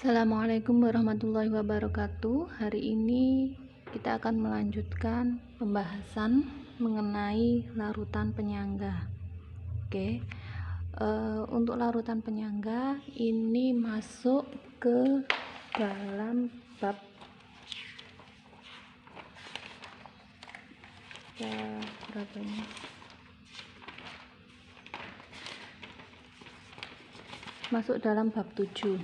Assalamualaikum warahmatullahi wabarakatuh. Hari ini kita akan melanjutkan pembahasan mengenai larutan penyangga. Oke, untuk larutan penyangga ini masuk ke dalam bab berapa ini? Masuk dalam bab 7.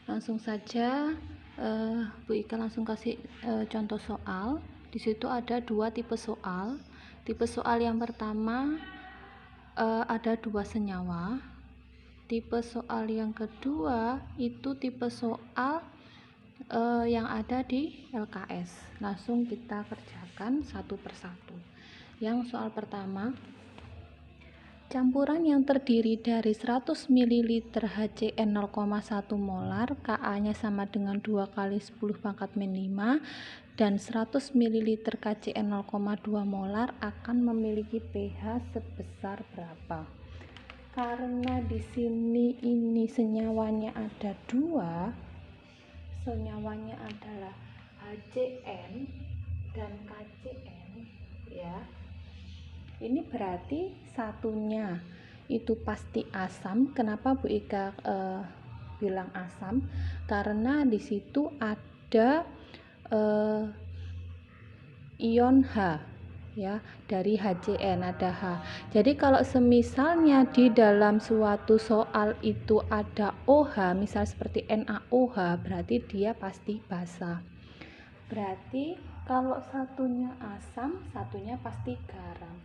Langsung saja Bu Ika langsung kasih contoh soal. Di situ ada dua tipe soal. Tipe soal yang pertama ada dua senyawa. Tipe soal yang kedua itu tipe soal yang ada di LKS. Langsung kita kerjakan satu persatu. Yang soal pertama, campuran yang terdiri dari 100 ml HCN 0,1 molar, Ka-nya sama dengan 2 kali 10 pangkat min 5, dan 100 ml KCN 0,2 molar akan memiliki pH sebesar berapa? Karena di sini ini senyawanya ada dua, senyawanya adalah HCN dan KCN, ya. Ini berarti satunya itu pasti asam. Kenapa Bu Ika bilang asam? Karena di situ ada ion H, ya, dari HCN ada H. Jadi kalau semisalnya di dalam suatu soal itu ada OH, misal seperti NaOH, berarti dia pasti basa. Berarti kalau satunya asam, satunya pasti garam.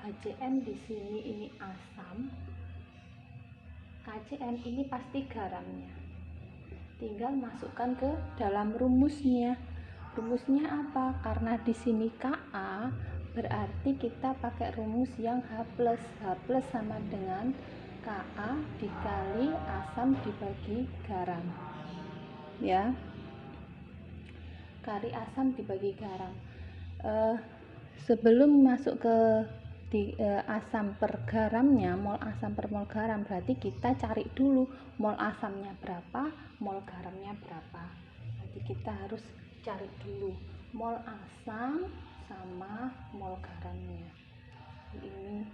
HCN di sini ini asam, KCN ini pasti garamnya. Tinggal masukkan ke dalam rumusnya. Rumusnya apa? Karena di sini Ka, berarti kita pakai rumus yang H+. H+ sama dengan Ka dikali asam dibagi garam. Ya. Kali asam dibagi garam. Sebelum masuk ke asam per garamnya, mol asam per mol garam, berarti kita cari dulu mol asamnya berapa, mol garamnya berapa. Berarti kita harus cari dulu mol asam sama mol garamnya. Ini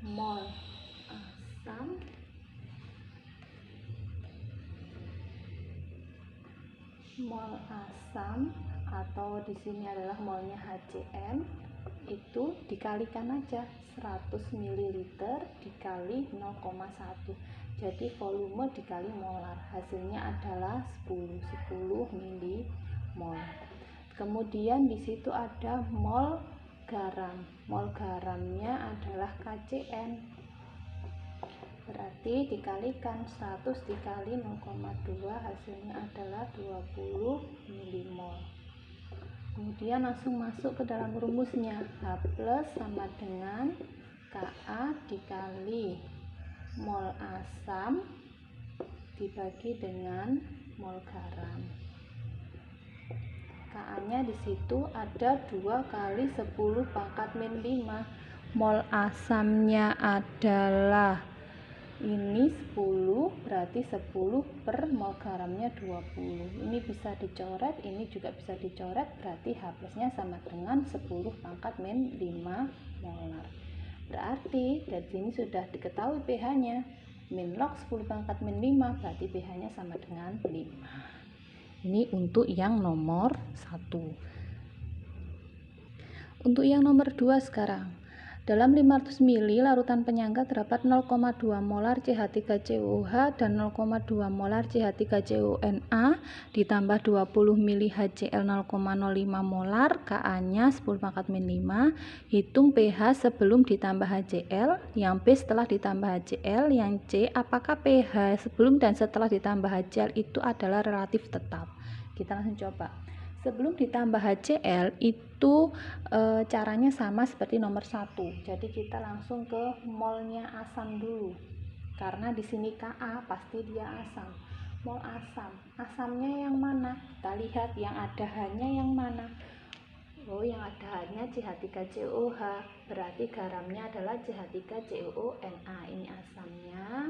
mol asam atau di sini adalah molnya HCN, itu dikalikan aja 100 ml dikali 0,1, jadi volume dikali molar, hasilnya adalah 10 mmol. Kemudian di situ ada mol garam. Mol garamnya adalah KCN, berarti dikalikan 100 dikali 0,2, hasilnya adalah 20 mmol. Kemudian langsung masuk ke dalam rumusnya. H+ sama dengan Ka dikali mol asam dibagi dengan mol garam. Ka-nya di situ ada 2 kali 10 pangkat min 5. Mol asamnya adalah ini 10, berarti 10 per mol garamnya 20. Ini bisa dicoret, ini juga bisa dicoret, berarti H+-nya sama dengan 10 pangkat min 5 molar. Berarti dari sini sudah diketahui pH-nya. Min log 10 pangkat min 5, berarti pH-nya sama dengan 5. Ini untuk yang nomor 1. Untuk yang nomor 2 sekarang. Dalam 500 ml larutan penyangga terdapat 0,2 molar CH3COOH dan 0,2 molar CH3CONA ditambah 20 ml HCl 0,05 molar, Ka-nya 10 pangkat min 5. Hitung pH sebelum ditambah HCl, yang B setelah ditambah HCl, yang C apakah pH sebelum dan setelah ditambah HCl itu adalah relatif tetap. Kita langsung coba. Sebelum ditambah HCl itu caranya sama seperti nomor 1. Jadi kita langsung ke molnya asam dulu. Karena di sini Ka pasti dia asam. Mol asam. Asamnya yang mana? Kita lihat yang ada H-nya yang mana. Oh, yang ada H-nya CH3COOH. Berarti garamnya adalah CH3COONA. Ini asamnya.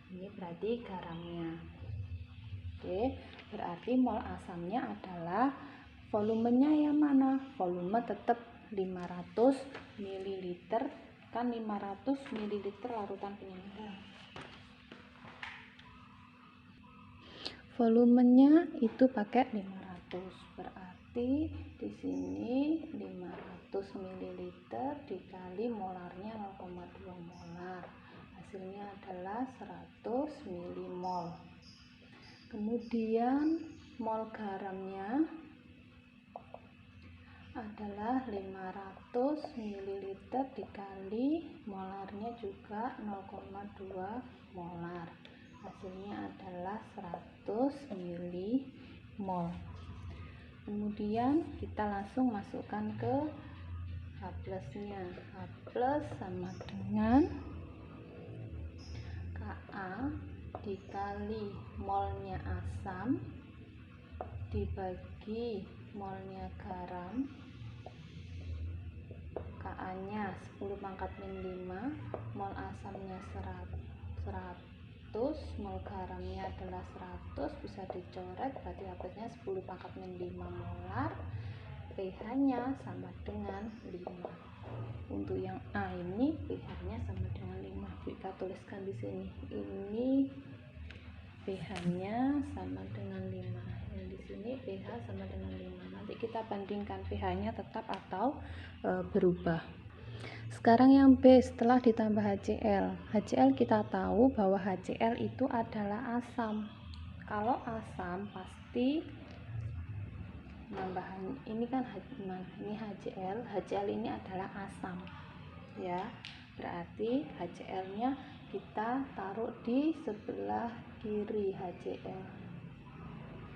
Ini berarti garamnya. Oke. Berarti mol asamnya adalah volumenya yang mana? Volume tetap 500 ml, kan 500 ml larutan penyangga. Volumenya itu pakai 500. Berarti di sini 500 ml dikali molarnya 0,2 molar. Hasilnya adalah 100 milimol. Kemudian mol garamnya adalah 500 ml dikali molarnya juga 0,2 molar. Hasilnya adalah 100 milimol. Kemudian kita langsung masukkan ke H plusnya. H plus sama dengan Ka dikali molnya asam dibagi molnya garam. Ka nya 10 pangkat min 5, mol asamnya 100, mol garamnya adalah 100, bisa dicoret, berarti habisnya 10 pangkat min 5 molar. pH nya sama dengan 5. Untuk yang A ini pH nya sama dengan 5. Kita tuliskan di sini, ini pH nya sama dengan 5. Yang di sini pH sama dengan 5. Nanti kita bandingkan pH nya tetap atau berubah. Sekarang yang B, setelah ditambah HCl. HCl kita tahu bahwa HCl itu adalah asam. Kalau asam pasti nambahan ini kan ini HCl ini adalah asam ya. Berarti HCl-nya kita taruh di sebelah kiri HCl.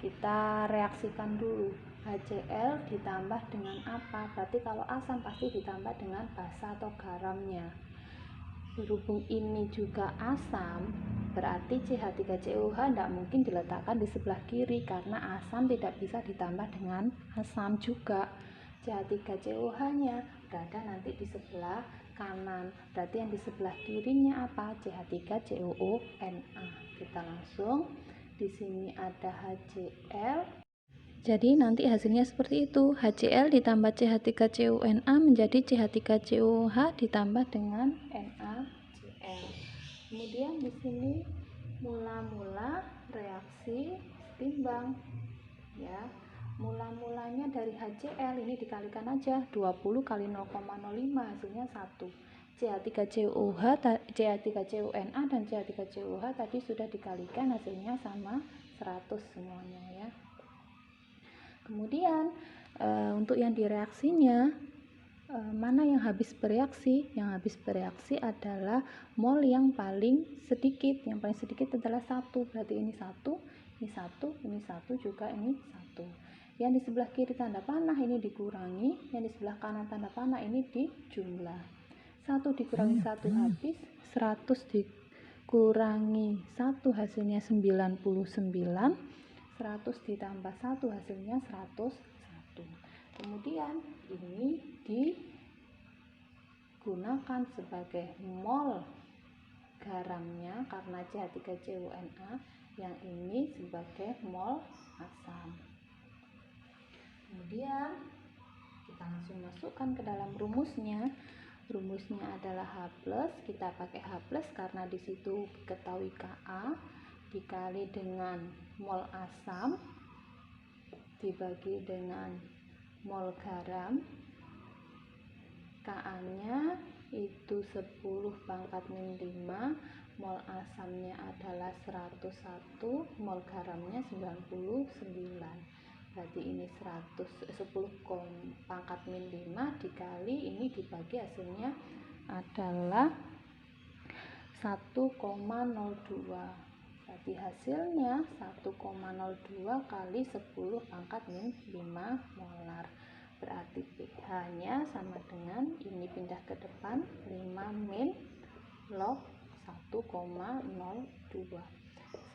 Kita reaksikan dulu. HCl ditambah dengan apa? Berarti kalau asam pasti ditambah dengan basa atau garamnya. Berhubung ini juga asam, berarti CH3COH tidak mungkin diletakkan di sebelah kiri karena asam tidak bisa ditambah dengan asam juga. CH3COH nya berada nanti di sebelah kanan. Berarti yang di sebelah kirinya apa? CH3COONA. Kita langsung di sini ada HCl. Jadi nanti hasilnya seperti itu. HCl ditambah CH3CONA menjadi CH3COH ditambah dengan NaCl. Kemudian di sini mula-mula reaksi setimbang ya. Mula-mulanya dari HCl ini dikalikan aja 20 kali 0,05 hasilnya 1. CH3COH, CH3CONA dan CH3COH tadi sudah dikalikan, hasilnya sama 100 semuanya ya. Kemudian untuk yang direaksinya mana yang habis bereaksi? Yang habis bereaksi adalah mol yang paling sedikit. Yang paling sedikit adalah 1. Berarti ini 1, ini 1, ini 1 juga, ini 1. Yang di sebelah kiri tanda panah ini dikurangi, yang di sebelah kanan tanda panah ini dijumlah. 1 dikurangi 1 habis, 100 dikurangi 1 hasilnya 99. 100 ditambah 1 hasilnya 101. Kemudian ini digunakan sebagai mol garamnya karena CH3CONA, yang ini sebagai mol asam. Kemudian kita langsung masukkan ke dalam rumusnya. Rumusnya adalah H+, kita pakai H+ karena di situ ketahui Ka dikali dengan mol asam dibagi dengan mol garam. Ka nya itu 10 pangkat min 5, mol asamnya adalah 101, mol garamnya 99. Berarti ini 10 pangkat min 5 dikali ini dibagi, hasilnya adalah 1,02. Berarti hasilnya 1,02 kali 10 pangkat min 5 molar. Berarti pH nya sama dengan, ini pindah ke depan, 5 min log 1,02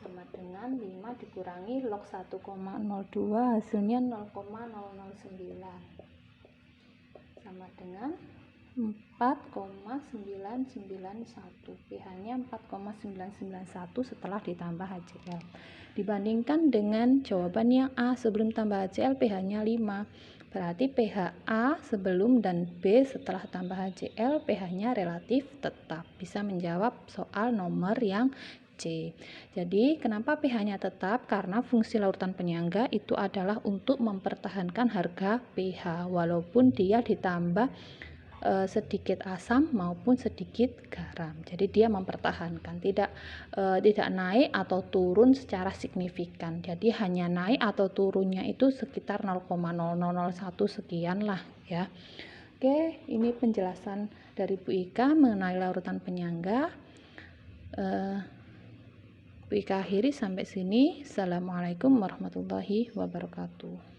sama dengan 5 dikurangi log 1,02 hasilnya 0,009 sama dengan 4,991, pH-nya 4,991 setelah ditambah HCl. Dibandingkan dengan jawaban yang A, sebelum tambah HCl pH-nya 5. Berarti pH A sebelum dan B setelah tambah HCl pH-nya relatif tetap. Bisa menjawab soal nomor yang C. Jadi kenapa pH-nya tetap? Karena fungsi larutan penyangga itu adalah untuk mempertahankan harga pH walaupun dia ditambah sedikit asam maupun sedikit garam. Jadi dia mempertahankan, tidak naik atau turun secara signifikan. Jadi hanya naik atau turunnya itu sekitar 0,0001 sekian lah ya. Oke, ini penjelasan dari Bu Ika mengenai larutan penyangga. Bu Ika akhiri sampai sini. Assalamualaikum warahmatullahi wabarakatuh.